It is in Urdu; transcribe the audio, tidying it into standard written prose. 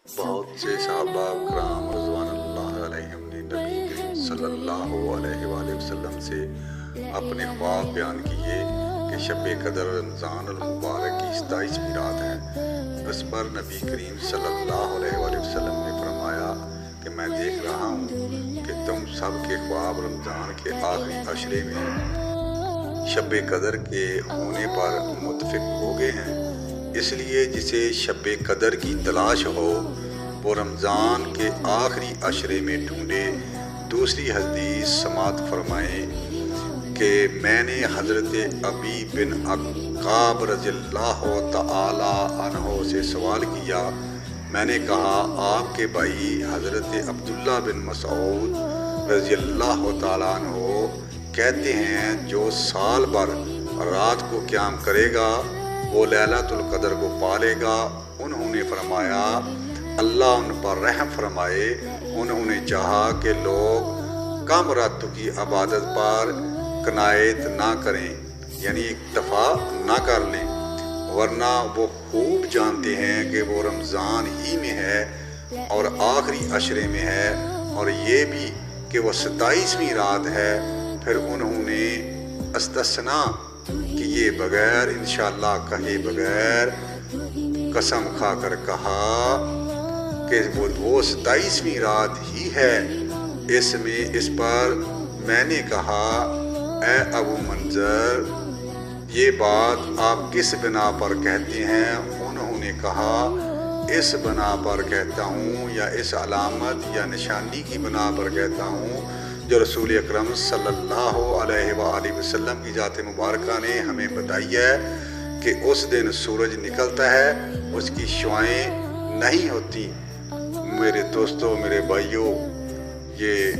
بہت سے صحابہ کرام رضوان اللہ علیہم نے نبی کریم صلی اللہ علیہ وآلہ وسلم سے اپنے خواب بیان کیے کہ شب قدر رمضان المبارک کی 27ویں رات ہے۔ اس پر نبی کریم صلی اللہ علیہ وآلہ وسلم نے فرمایا کہ میں دیکھ رہا ہوں کہ تم سب کے خواب رمضان کے آخری عشرے میں شب قدر کے ہونے پر متفق ہو گئے ہیں، اس لیے جسے شب قدر کی تلاش ہو وہ رمضان کے آخری عشرے میں ڈھونڈے۔ دوسری حدیث سماعت فرمائیں کہ میں نے حضرت ابی بن عقاب رضی اللہ تعالی عنہ سے سوال کیا۔ میں نے کہا آپ کے بھائی حضرت عبداللہ بن مسعود رضی اللہ تعالی عنہ کہتے ہیں جو سال بھر رات کو قیام کرے گا وہ لیلۃ القدر کو پالے گا۔ انہوں نے فرمایا اللہ ان پر رحم فرمائے۔ انہوں نے چاہا کہ لوگ کم راتوں کی عبادت پر کنایت نہ کریں، یعنی اکتفا نہ کر لیں، ورنہ وہ خوب جانتے ہیں کہ وہ رمضان ہی میں ہے اور آخری عشرے میں ہے، اور یہ بھی کہ وہ 27ویں رات ہے۔ پھر انہوں نے استثناء کیے بغیر، انشاءاللہ کہے بغیر، قسم کھا کر کہا کہ وہ 27ویں رات ہی ہے۔ اس پر میں نے کہا اے ابو منظر یہ بات آپ کس بنا پر کہتے ہیں؟ انہوں نے کہا اس بنا پر کہتا ہوں یا اس علامت یا نشانی کی بنا پر کہتا ہوں جو رسول اکرم صلی اللہ علیہ وآلہ وسلم کی ذات مبارکہ نے ہمیں بتائی ہے کہ اس دن سورج نکلتا ہے، اس کی شعائیں نہیں ہوتی۔ میرے دوستوں، میرے بھائیوں، یہ